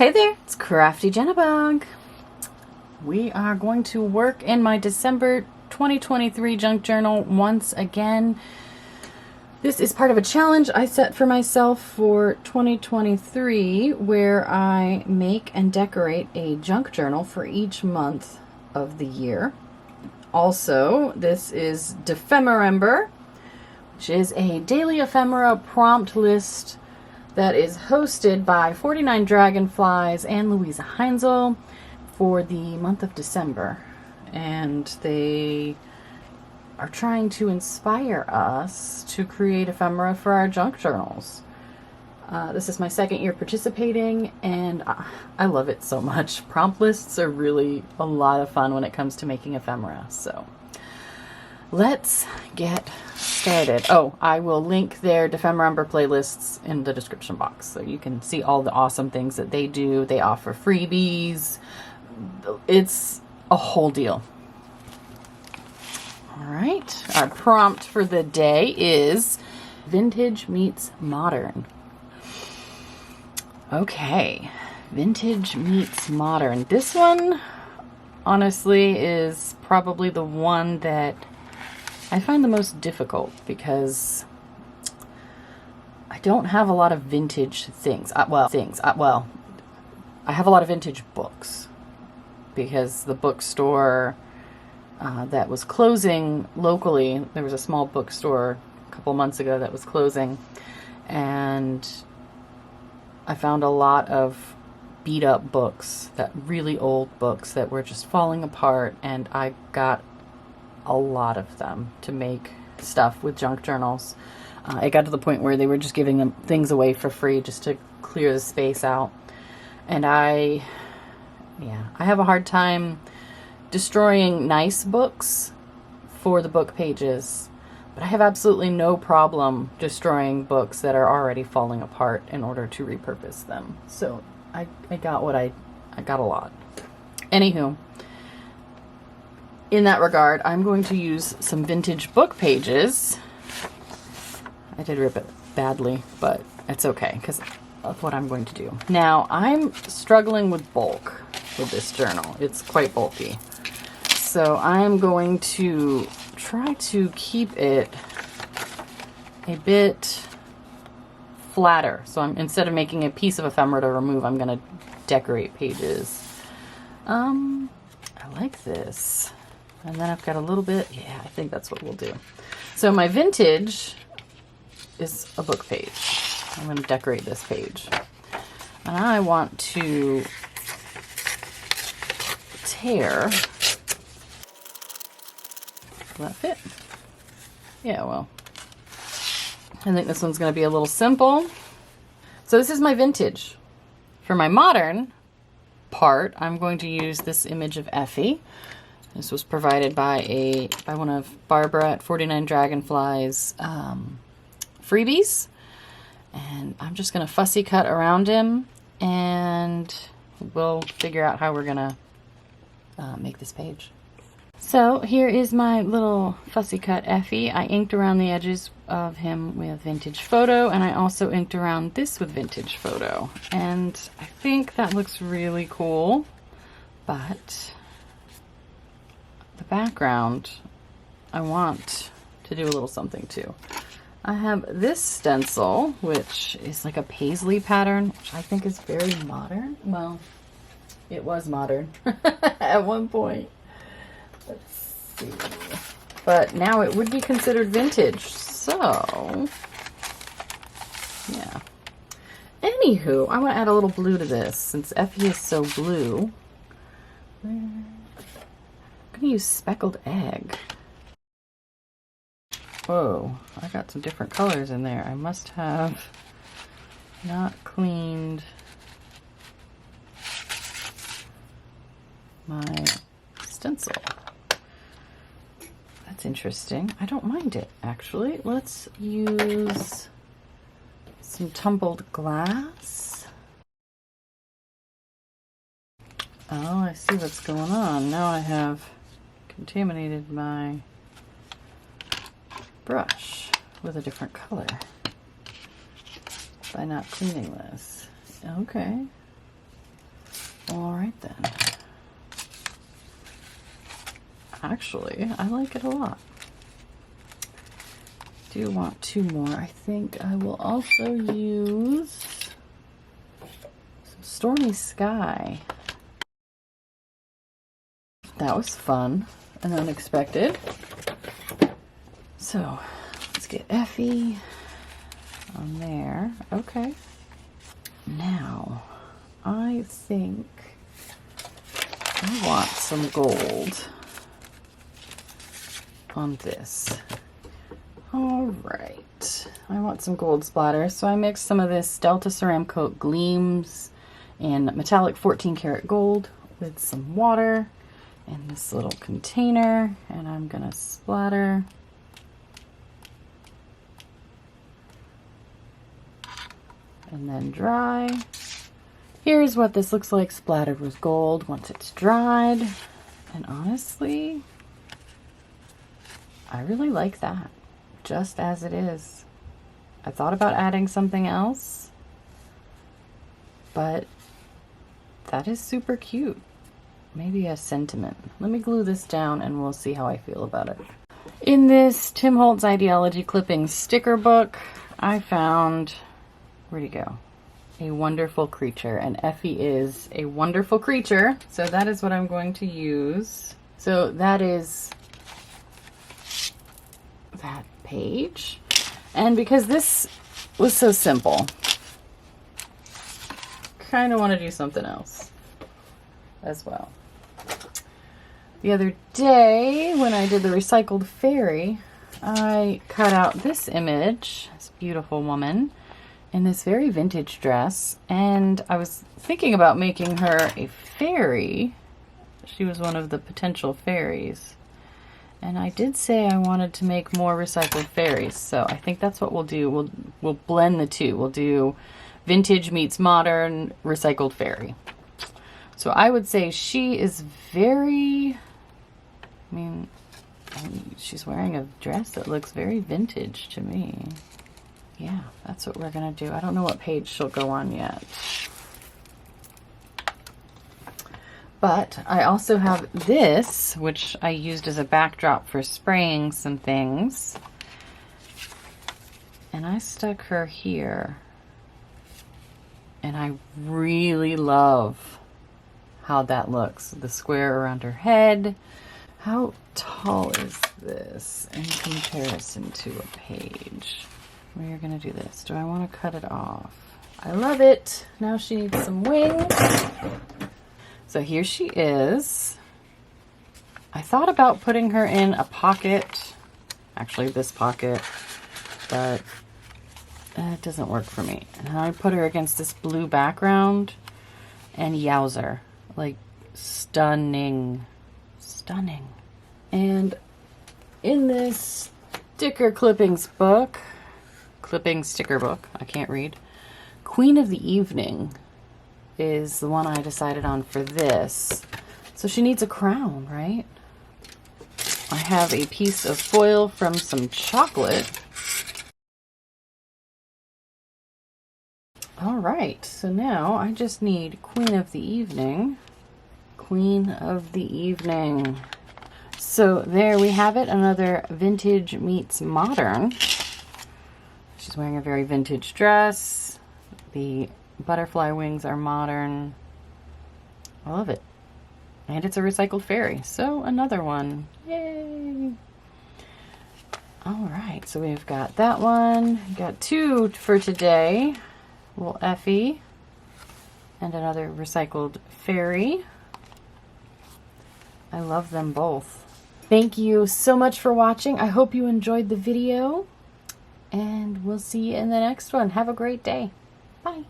Hey there, it's Crafty Jennabug. We are going to work in my December 2023 junk journal once again. This is part of a challenge I set for myself for 2023 where I make and decorate a junk journal for each month of the year. Also, this is Dephemerember, which is a daily ephemera prompt list that is hosted by 49 Dragonflies and Louisa Heinzel for the month of December. And they are trying to inspire us to create ephemera for our junk journals. This is my second year participating, and I love it so much. Prompt lists are really a lot of fun when it comes to making ephemera. So let's get started. Oh, I will link their Dephemerember playlists in the description box so you can see all the awesome things that they do. They offer freebies. It's a whole deal. All right, our prompt for the day is vintage meets modern. Okay, vintage meets modern. This one, honestly, is probably the one that I find the most difficult because I don't have a lot of vintage things. I have a lot of vintage books because the bookstore that was closing locally, there was a small bookstore a couple months ago that was closing, and I found a lot of beat up books, that really old books that were just falling apart, and I got a lot of them to make stuff with junk journals. It got to the point where they were just giving them things away for free just to clear the space out. And I have a hard time destroying nice books for the book pages, but I have absolutely no problem destroying books that are already falling apart in order to repurpose them. So I got a lot. Anywho, in that regard, I'm going to use some vintage book pages. I did rip it badly, but it's okay because of what I'm going to do. Now, I'm struggling with bulk with this journal. It's quite bulky. So I'm going to try to keep it a bit flatter. So instead of making a piece of ephemera to remove, I'm going to decorate pages. I like this. And then I've got a little bit, yeah, I think that's what we'll do. So my vintage is a book page. I'm going to decorate this page. And I want to tear. Will that fit? Yeah, well, I think this one's going to be a little simple. So this is my vintage. For my modern part, I'm going to use this image of Effie. This was provided by one of Barbara at 49 Dragonflies freebies. And I'm just going to fussy cut around him, and we'll figure out how we're going to make this page. So here is my little fussy cut Effie. I inked around the edges of him with vintage photo, and I also inked around this with vintage photo. And I think that looks really cool, but the background, I want to do a little something too. I have this stencil, which is like a paisley pattern, which I think is very modern. Well, it was modern at one point. Let's see. But now it would be considered vintage, so yeah. Anywho, I want to add a little blue to this since Effie is so blue. I'm gonna use speckled egg. Whoa, I got some different colors in there. I must have not cleaned my stencil. That's interesting. I don't mind it, actually. Let's use some tumbled glass. Oh, I see what's going on. Now I have contaminated my brush with a different color by not cleaning this. Okay. right then. Actually, I like it a lot. Do want two more. I think I will also use some Stormy Sky. That was fun and unexpected. So let's get Effie on there. Okay. Now, I think I want some gold on this. All right. I want some gold splatter, so I mixed some of this Delta Ceramcoat Gleams and metallic 14 karat gold with some water in this little container, and I'm gonna splatter. And then dry. Here's what this looks like splattered with gold once it's dried. And honestly, I really like that, just as it is. I thought about adding something else, but that is super cute. Maybe a sentiment. Let me glue this down and we'll see how I feel about it. In this Tim Holtz Ideology Clipping sticker book, I found, where'd he go? A wonderful creature, and Effie is a wonderful creature, so that is what I'm going to use. So that is that page, and because this was so simple, kind of want to do something else as well. The other day when I did the recycled fairy, I cut out this image, this beautiful woman in this very vintage dress, and I was thinking about making her a fairy. She was one of the potential fairies, and I did say I wanted to make more recycled fairies, so I think that's what we'll do. We'll blend the two. We'll do vintage meets modern recycled fairy. So I would say she is very, I mean, she's wearing a dress that looks very vintage to me. Yeah, that's what we're gonna do. I don't know what page she'll go on yet. But I also have this, which I used as a backdrop for spraying some things. And I stuck her here. And I really love how that looks. The square around her head. How tall is this in comparison to a page? We're gonna do this. Do I want to cut it off? I love it. Now she needs some wings. So here she is. I thought about putting her in a pocket, actually this pocket, but it doesn't work for me. And I put her against this blue background, and yowzer, like stunning, stunning. And in this sticker clippings book, clipping sticker book, I can't read, Queen of the Evening is the one I decided on for this. So she needs a crown, right? I have a piece of foil from some chocolate. All right, so now I just need Queen of the Evening. Queen of the Evening. So there we have it, another vintage meets modern. She's wearing a very vintage dress. The butterfly wings are modern. I love it. And it's a recycled fairy. So another one. Yay! All right, so we've got that one. Got two for today. Little Effie and another recycled fairy. I love them both. Thank you so much for watching. I hope you enjoyed the video, and we'll see you in the next one. Have a great day. Bye.